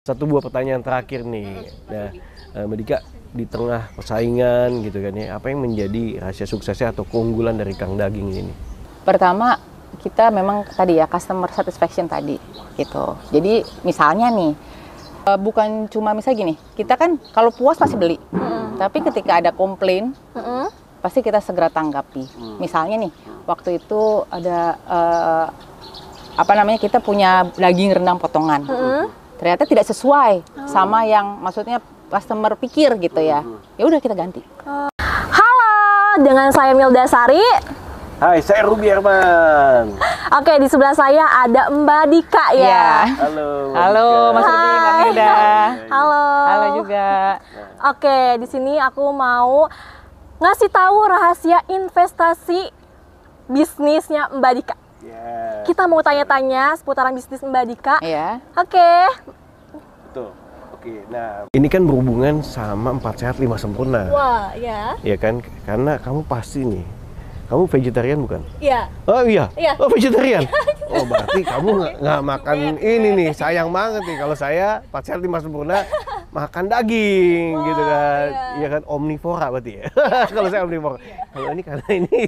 Satu buah pertanyaan terakhir nih. Nah, Mbak Dika, di tengah persaingan gitu kan ya, apa yang menjadi rahasia suksesnya atau keunggulan dari Kang Daging ini? Pertama, kita memang tadi ya customer satisfaction tadi gitu. Jadi misalnya nih, bukan cuma misalnya gini, kita kan kalau puas pasti beli. Tapi ketika ada komplain, pasti kita segera tanggapi. Misalnya nih, waktu itu ada kita punya daging rendang potongan. Ternyata tidak sesuai sama yang maksudnya customer pikir gitu ya. Ya udah kita ganti. Halo, dengan saya Milda Sari. Hai, saya Ruby Herman. Oke, di sebelah saya ada Mbak Dika ya. Iya. Halo. Halo Mas Ruby, Mbak Milda. Halo. Halo juga. Oke, di sini aku mau ngasih tahu rahasia investasi bisnisnya Mbak Dika. Yeah. Kita mau tanya-tanya seputaran bisnis Mbak Dika. Iya. Oke. Betul. Oke, nah ini kan berhubungan sama 4 sehat 5 sempurna. Wah, ya. Ya kan, karena kamu pasti nih, kamu vegetarian bukan? Iya. Oh iya? Iya. Oh vegetarian? Oh berarti kamu nggak makan ini nih, sayang banget nih kalau saya 4 sehat 5 sempurna makan daging gitu kan. Iya kan, omnivora berarti ya. Kalau saya omnivora. Kalau ini karena ini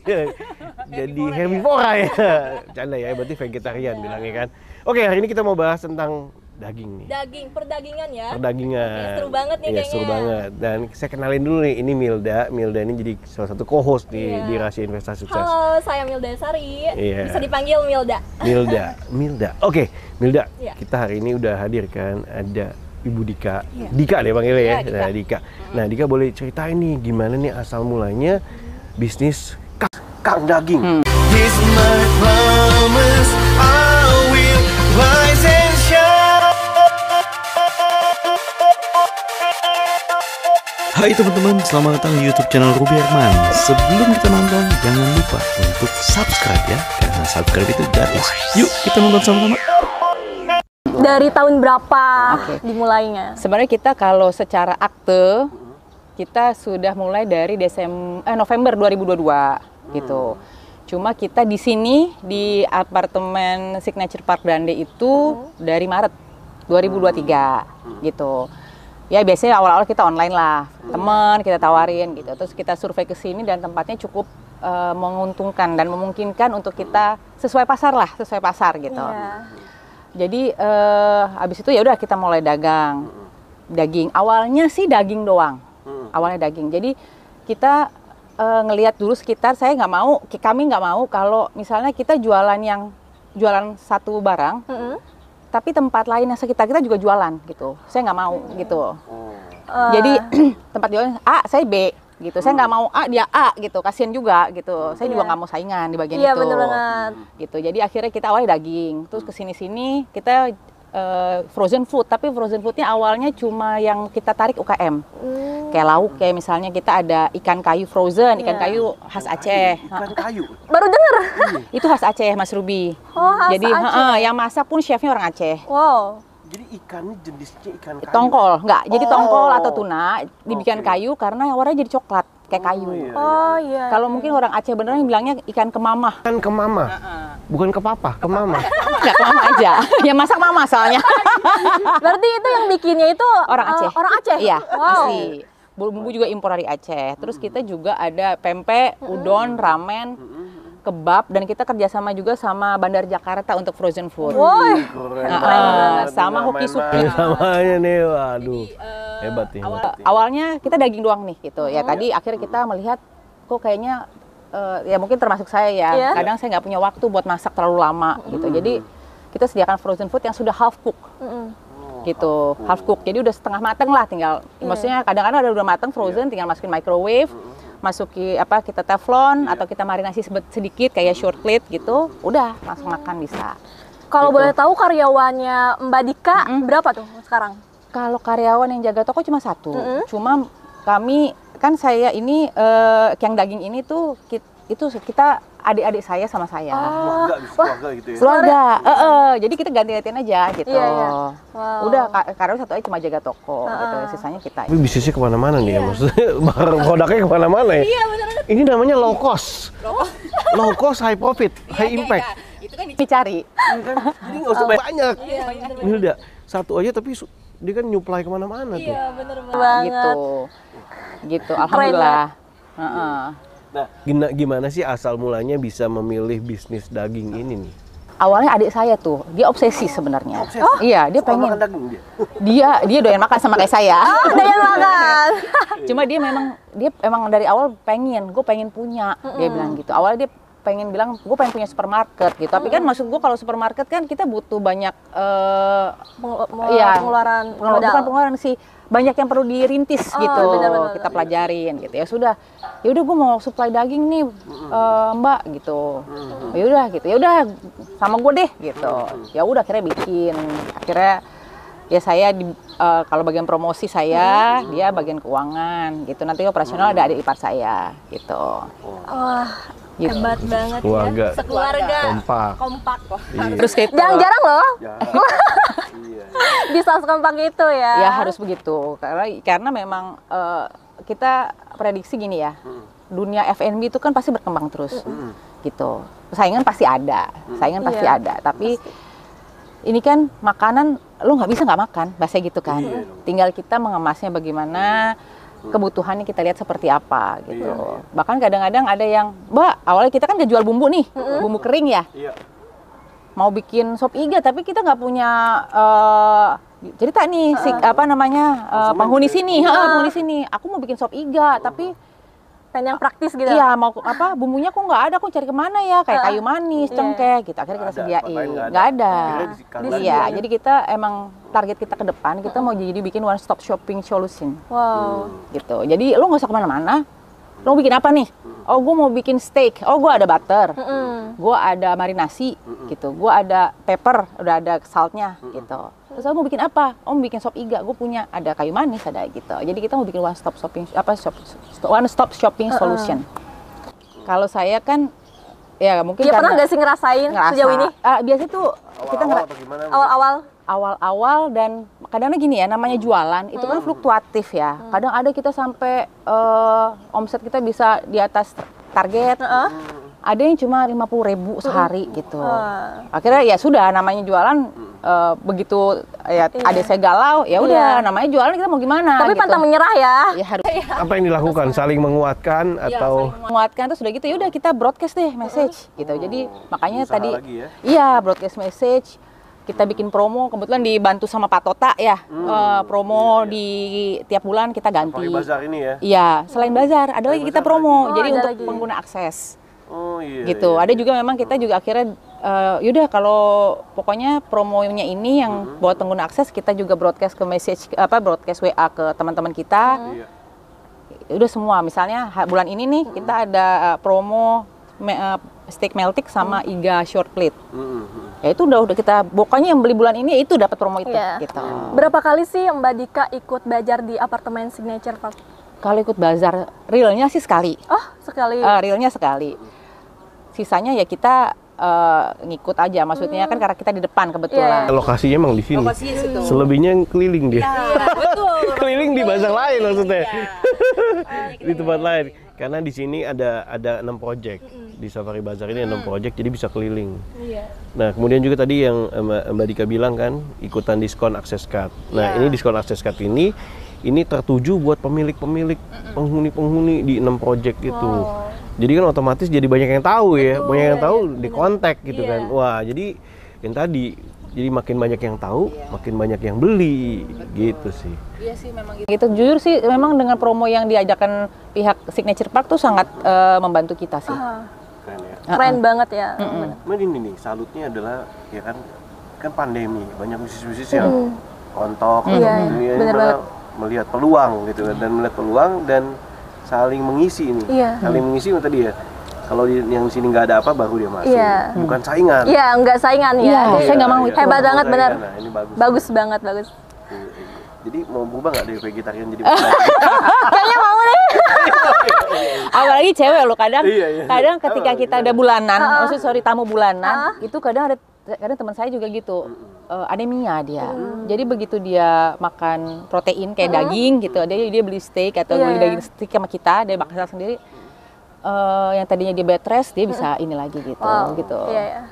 jadi herbivora ya. Canda ya, berarti vegetarian bilangnya kan. Oke, hari ini kita mau bahas tentang daging nih. Daging, perdagingan ya. Perdagingan. Seru banget nih Iya, kayaknya. seru banget. Dan saya kenalin dulu nih, ini Milda. Milda ini jadi salah satu co-host di Rahasia Investasi Sukses. Halo, saya Milda Sari. Iya. Bisa dipanggil Milda. Milda. Oke, Milda. Iya. Kita hari ini udah hadir kan, ada Ibu Dika. Dika deh panggilnya ya. Dika. Nah, Dika. Nah, Dika boleh ceritain nih gimana nih asal mulanya bisnis Kang Daging. Here's my promise, I will rise and shine. Hai teman-teman, selamat datang di YouTube channel Ruby Herman. Sebelum kita nonton, jangan lupa untuk subscribe ya, karena subscribe itu gratis. Yuk kita nonton sama-sama. Dari tahun berapa dimulainya? Sebenarnya kita kalau secara akte kita sudah mulai dari November 2022 gitu. Cuma kita di sini di apartemen Signature Park Grande itu dari Maret 2023 gitu. Ya biasanya awal-awal kita online lah, teman kita tawarin gitu. Terus kita survei ke sini dan tempatnya cukup menguntungkan dan memungkinkan untuk kita sesuai pasar gitu. Iya. Jadi habis itu ya udah kita mulai dagang daging. Awalnya sih daging doang, awalnya daging. Jadi kita ngelihat dulu sekitar. Kami nggak mau kalau misalnya kita jualan satu barang, tapi tempat lain yang sekitar kita juga jualan gitu. Saya nggak mau gitu. Jadi tempat jualan A, saya B. Gitu, saya nggak mau A, dia A gitu, kasihan juga gitu. Saya juga nggak mau saingan di bagian itu. Iya bener banget. Gitu, jadi akhirnya kita awalnya daging, terus kesini-sini kita frozen food, tapi frozen foodnya awalnya cuma yang kita tarik UKM. Kayak lauk, kayak misalnya kita ada ikan kayu frozen, ikan kayu khas Aceh. Ikan kayu. Baru denger. Itu khas Aceh, Mas Ruby. Oh, khas jadi Aceh. yang masak pun chefnya orang Aceh. Wow. Jadi ikannya jenisnya ikan kayu. Tongkol, enggak. Jadi tongkol atau tuna dibikin kayu karena warnanya jadi coklat kayak kayu. Oh iya. Kalau mungkin orang Aceh beneran bilangnya ikan kemamah. Ikan kemama. Bukan ke papa, ke mama. Enggak, kemamah aja. Ya masak mama soalnya. Berarti itu yang bikinnya itu Orang Aceh. Orang Aceh. Iya, Wow. asli. Bumbu juga impor dari Aceh. Terus kita juga ada pempek, udon, ramen, kebab, dan kita kerjasama juga sama Bandar Jakarta untuk frozen food. Woi. Sama Hoki Suki. Namanya nih, waduh. Hebat nih. Awalnya kita daging doang nih gitu. Ya tadi akhirnya kita melihat kok kayaknya ya mungkin termasuk saya ya. Iya. Kadang saya nggak punya waktu buat masak terlalu lama gitu. Jadi kita sediakan frozen food yang sudah half cook. Gitu, half cook. Jadi udah setengah mateng lah, tinggal maksudnya kadang-kadang udah mateng frozen, tinggal masukin microwave, kita teflon atau kita marinasi sedikit kayak short plate gitu, udah langsung makan bisa. Kalau Gitu. boleh tahu karyawannya Mbak Dika berapa tuh sekarang? Kalau karyawan yang jaga toko cuma satu, cuma kami kan saya ini yang daging ini tuh kita adik-adik saya sama saya. Keluarga gitu ya. Keluarga, jadi kita ganti-gantian aja gitu. Iya, iya. Wow. Udah karyawan satu aja cuma jaga toko, gitu. Sisanya kita. Tapi bisnisnya kemana-mana nih ya, maksudnya produknya kemana-mana ya. Iya bener. Ini namanya low cost. Low cost, high profit, high impact. Itu kan dicari. Iya kan? Jadi nggak usah banyak. Ini udah satu aja tapi dia kan nyuplai kemana-mana tuh. Iya, bener banget. Gitu. Alhamdulillah. Nah, gimana sih asal mulanya bisa memilih bisnis daging ini nih? Awalnya adik saya tuh, dia obsesi sebenarnya. Iya, dia Suka pengen. makan daging dia? Dia doyan makan sama kayak saya. Doyan makan. Cuma dia emang dari awal gue pengen punya. Dia bilang gitu. Awalnya dia pengen bilang, gue pengen punya supermarket gitu. Tapi kan maksud gue kalau supermarket kan kita butuh banyak pengeluaran modal. bukan pengeluaran sih, banyak yang perlu dirintis gitu. benar-benar. Kita pelajarin gitu. Ya sudah gue mau supply daging nih, Mbak gitu. Ya udah sama gue deh gitu. Ya udah akhirnya bikin. Akhirnya ya saya kalau bagian promosi saya, dia bagian keuangan gitu. Nanti operasional ada adik ipar saya gitu. Wah, Gitu. hebat banget Keluarga. ya. Sekeluarga. Kompak. Iya. Terus kayak Jarang-jarang loh Iya. bisa sekompak itu ya. ya harus begitu karena memang kita prediksi gini ya, dunia F&B itu kan pasti berkembang terus gitu. Saingan pasti ada, tapi ini kan makanan lo nggak bisa nggak makan, bahasa gitu kan. Tinggal kita mengemasnya bagaimana, kebutuhannya kita lihat seperti apa gitu. Bahkan kadang-kadang ada yang, Mbak, awalnya kita kan gak jual bumbu nih, bumbu kering ya. Mau bikin sop iga tapi kita nggak punya cerita nih penghuni sini, penghuni sini. Aku mau bikin sop iga tapi Pengen yang praktis gitu. iya mau bumbunya kok nggak ada, aku cari kemana ya, kayak kayu manis, cengkeh gitu. Akhirnya kita sediain. Nggak ada. Iya, jadi kita emang target kita ke depan kita mau jadi bikin one stop shopping solution. Wow. Gitu. Jadi lo nggak usah kemana-mana. Lo mau bikin apa nih? Oh, gue mau bikin steak. Oh, gue ada butter. Gue ada marinasi gitu. Gue ada pepper, udah ada saltnya gitu. Terus lo mau bikin apa? Oh, mau bikin sop iga. Gue punya ada kayu manis, ada gitu. Jadi kita mau bikin one stop shopping solution. Kalau saya kan ya mungkin Dia pernah nggak sih ngerasain sejauh ini? Biasanya tuh kita awal-awal dan kadang-kadang gini ya, namanya jualan itu kan fluktuatif ya. Kadang ada kita sampai omset kita bisa di atas target. Ada yang cuma 50.000 sehari gitu. Akhirnya ya sudah, namanya jualan begitu ya ada saya galau, ya udah namanya jualan, kita mau gimana. Tapi gitu. pantang menyerah ya. Ya harus. Apa yang dilakukan? Saling menguatkan atau Saling menguatkan, terus udah gitu ya udah kita broadcast deh message gitu. Jadi makanya usaha tadi lagi ya? iya broadcast message, kita bikin promo, kebetulan dibantu sama Pak Tota ya. Promo di tiap bulan kita ganti. pakai bazar ini ya? Iya, selain bazar ada lagi kita promo. lagi. Jadi Oh, ada untuk lagi. pengguna akses. Oh iya. Gitu. Ada juga memang kita juga akhirnya yaudah kalau pokoknya promonya ini yang buat pengguna akses, kita juga broadcast ke broadcast WA ke teman-teman kita. Udah semua, misalnya bulan ini nih kita ada promo steak meltik sama iga short plate. Ya itu udah kita pokoknya yang beli bulan ini itu dapat promo itu gitu. Berapa kali sih Mbak Dika ikut bazar di apartemen Signature Park? Kalau ikut bazar realnya sih sekali. Oh, sekali. Realnya sekali. Sisanya ya kita ngikut aja, maksudnya kan karena kita di depan kebetulan. Lokasinya emang di sini. Lokasinya situ. Selebihnya keliling dia. Betul. Keliling di bazar lain maksudnya. Di tempat lain. Karena di sini ada 6 project. Di Safari Bazar ini 6 project, jadi bisa keliling. Nah, kemudian juga tadi yang Mbak Dika bilang kan, ikutan diskon akses card. Nah, ini diskon akses card ini tertuju buat pemilik-pemilik, penghuni-penghuni di 6 project itu. Jadi kan otomatis jadi banyak yang tahu ya, banyak yang tahu di kontak gitu kan. Wah, jadi yang tadi, jadi makin banyak yang tahu, makin banyak yang beli, gitu sih. Iya sih memang gitu. Gitu jujur sih memang dengan promo yang diajakkan pihak Signature Park tuh sangat membantu kita sih. Keren ya. Keren banget ya. Cuman ini nih, salutnya adalah ya kan pandemi, banyak bisnis-bisnis yang rontok, Iya, ini bener malah banget. melihat peluang gitu kan, dan melihat peluang dan saling mengisi ini, saling mengisi tadi ya. Kalau yang di sini nggak ada apa, baru dia masuk. Bukan saingan. Iya, nggak saingan ya. Iya, saya nggak mau itu. Hebat banget, benar. Nah, ini bagus. Bagus banget, bagus. Jadi mau berubah nggak dari vegetarian jadi Kayaknya mau nih. Apalagi cewek loh, kadang Iya. kadang ketika kita ada bulanan, tamu bulanan, itu kadang teman saya juga gitu, anemia dia. Jadi begitu dia makan protein kayak daging gitu, dia beli steak atau beli daging steak sama kita, dia makan sendiri, yang tadinya dia bed rest dia bisa ini lagi gitu. Gitu. Iya, iya.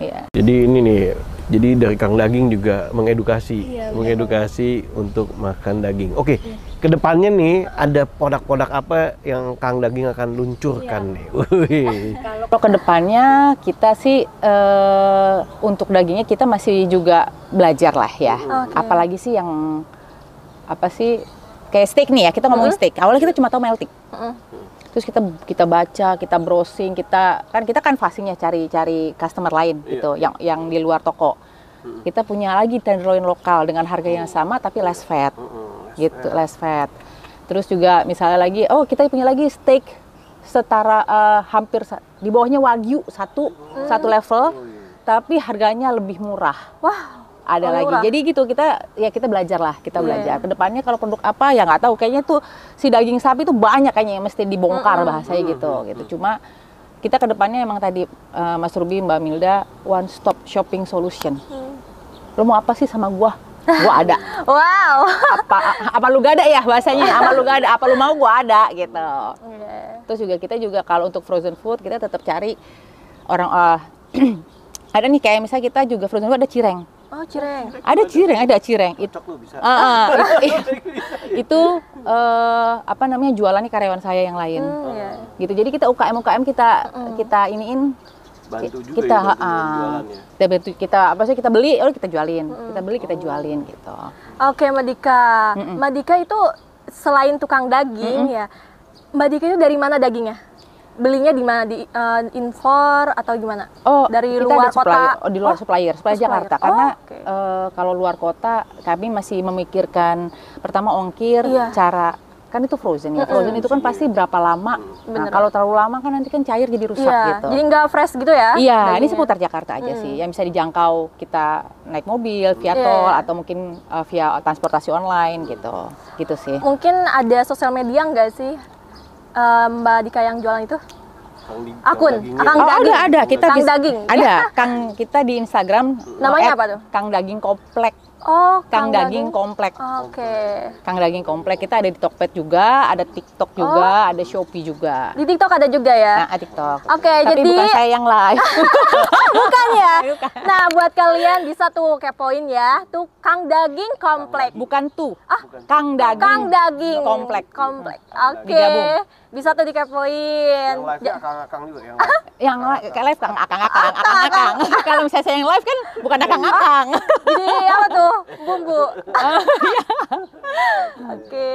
Iya. Jadi ini nih, jadi dari Kang Daging juga mengedukasi untuk makan daging. Oke, kedepannya nih ada produk-produk apa yang Kang Daging akan luncurkan nih? Wih. Kalau kedepannya kita sih untuk dagingnya kita masih juga belajar lah ya. Apalagi sih yang apa sih kayak steak nih ya, kita ngomongin steak. Awalnya kita cuma tahu melting. Terus kita baca, kita browsing, kita kan fasingnya cari customer lain gitu, yang di luar toko. Kita punya lagi tenderloin lokal dengan harga yang sama tapi less fat, gitu, less fat. Terus juga misalnya lagi, kita punya lagi steak setara hampir di bawahnya wagyu satu level, tapi harganya lebih murah. Wah, ada lagi. murah. Jadi gitu kita belajar lah, belajar. Kedepannya kalau produk apa ya nggak tahu. Kayaknya tuh si daging sapi tuh banyak kayaknya yang mesti dibongkar bahasanya gitu. Cuma kita kedepannya emang tadi Mas Ruby, Mbak Milda, one stop shopping solution. Lo mau apa sih sama gua? Gua ada. Wow. Apa lu gak ada ya bahasanya? Apa lu gak ada? Apa lu mau gua ada gitu. Terus juga kita kalau untuk frozen food kita tetap cari orang ada nih kayak misalnya kita juga frozen food ada cireng. Oh, cireng. Ada cireng. Itu apa namanya jualannya karyawan saya yang lain. Gitu. Jadi kita UKM kita iniin Bantu juga kita beli, kita jualin. Kita jualin gitu. Oke, Mbak Dika. Mbak Dika itu selain tukang daging ya, Mbak Dika itu dari mana dagingnya? Belinya di mana? Di impor atau gimana? Dari kita luar ada supplier, kota? Di luar supplier Jakarta. Karena kalau luar kota kami masih memikirkan pertama ongkir, cara kan itu frozen ya. Frozen itu kan pasti berapa lama. Nah, kalau terlalu lama kan nanti kan cair jadi rusak gitu. Jadi nggak fresh gitu ya? Iya, ini seputar Jakarta aja sih. Yang bisa dijangkau kita naik mobil, via tol atau mungkin via transportasi online gitu. Gitu sih. Mungkin ada sosial media nggak sih Mbak Dika yang jualan itu? Akun Kang Daging. Ada kita Kang Daging. Ada Kang kita di Instagram. Namanya apa tuh? Kang Daging Komplek. Oh, Kang Daging Komplek. Oke. Kang Daging Komplek kita ada di Tokped juga, ada TikTok juga, ada Shopee juga. Di TikTok ada juga ya? Nah, TikTok. Oke, tapi jadi bukan saya yang live. Bukan ya? Nah, buat kalian bisa tuh kepoin ya, tuh Kang Daging Komplek. Bukan tuh. Kang Daging. Kang Daging Komplek. Oke. Digabung. Bisa tuh dikepoin. Yang live-nya akang-akang juga yang kayak live Kang akang. Kalau misalnya saya yang live kan bukan akang. Jadi apa tuh? Bumbu. Oke.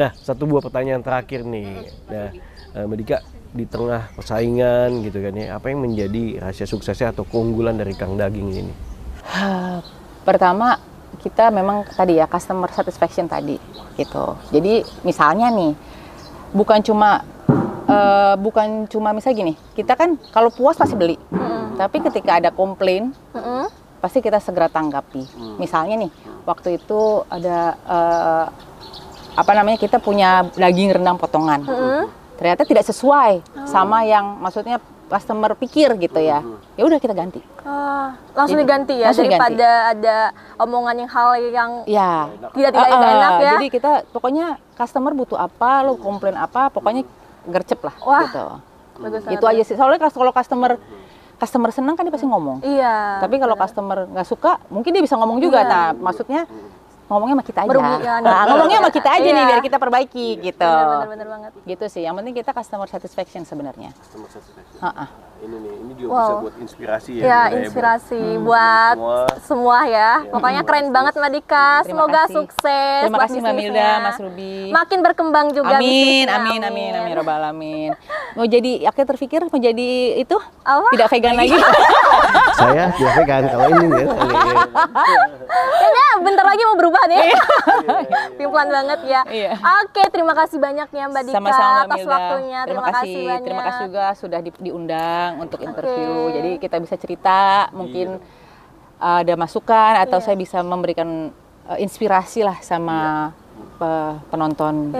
Nah, satu buah pertanyaan terakhir nih. Nah, Mbak Dika, di tengah persaingan gitu kan ya, apa yang menjadi rahasia suksesnya atau keunggulan dari Kang Daging ini? Pertama, kita memang tadi ya customer satisfaction tadi gitu. Jadi misalnya nih, bukan cuma misalnya gini, kita kan kalau puas pasti beli. Tapi ketika ada komplain, pasti kita segera tanggapi. Misalnya nih, waktu itu ada kita punya daging rendang potongan. Ternyata tidak sesuai sama yang maksudnya customer pikir gitu ya. Ya udah kita ganti. Langsung diganti ya, daripada ada omongan yang tidak enak ya. Jadi kita pokoknya customer butuh apa, lo komplain apa, pokoknya gercep lah. Gitu. Itu aja sih. Soalnya kalau customer senang kan dia pasti ngomong. Iya. Tapi kalau customer nggak suka, mungkin dia bisa ngomong juga. Nah, maksudnya ngomongnya sama kita aja. Ngomongnya sama kita aja nih biar kita perbaiki gitu. Bener banget. Gitu sih. Yang penting kita customer satisfaction sebenarnya. Customer satisfaction. Ini juga bisa buat inspirasi ya. Ya, inspirasi buat semua ya. Pokoknya keren banget Mbak Dika. Semoga sukses. Terima kasih Mbak Milda, Mas Ruby. Makin berkembang juga bisnisnya. Amin, robbal alamin. Mau jadi, akhirnya terpikir mau jadi itu? Apa? Tidak vegan lagi. Saya tidak vegan kalau ini ya. Kayaknya bentar lagi mau berubah nih. Pimplan banget ya. Oke, terima kasih banyak ya Mbak Dika atas waktunya. Terima kasih banyak. Terima kasih juga sudah diundang untuk interview. Jadi kita bisa cerita, mungkin ada masukan atau saya bisa memberikan inspirasi lah sama penonton.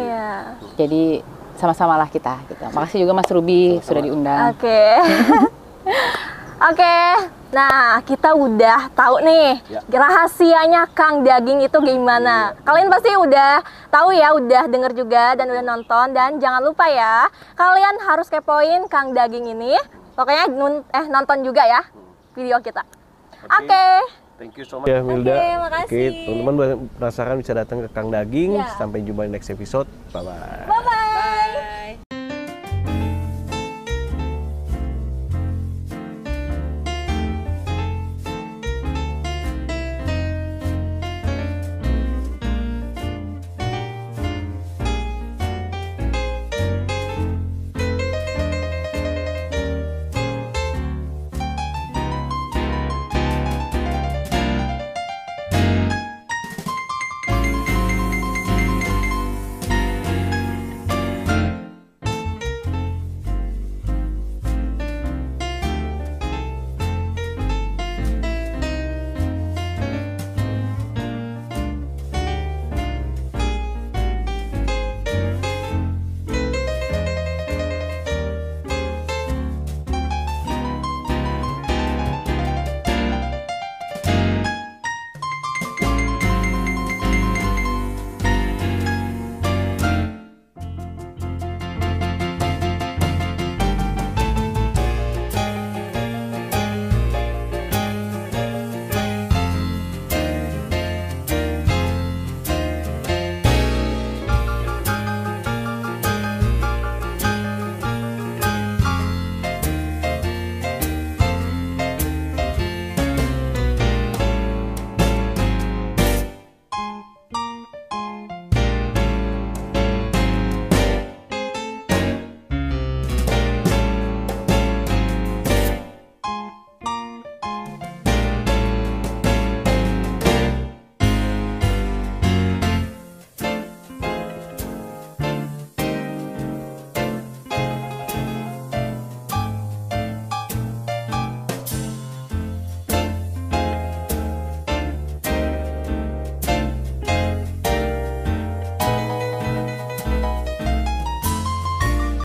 Jadi sama-sama lah kita. Gitu. Makasih juga Mas Ruby sudah diundang. Oke. Nah, kita udah tahu nih rahasianya Kang Daging itu gimana. Kalian pasti udah tahu ya, udah denger juga dan udah nonton. Dan jangan lupa ya, kalian harus kepoin Kang Daging ini. Pokoknya nonton juga ya video kita. Oke. Thank you so much ya Milda. Makasih. Oke, teman-teman penasaran bisa datang ke Kang Daging. Sampai jumpa di next episode. Bye bye.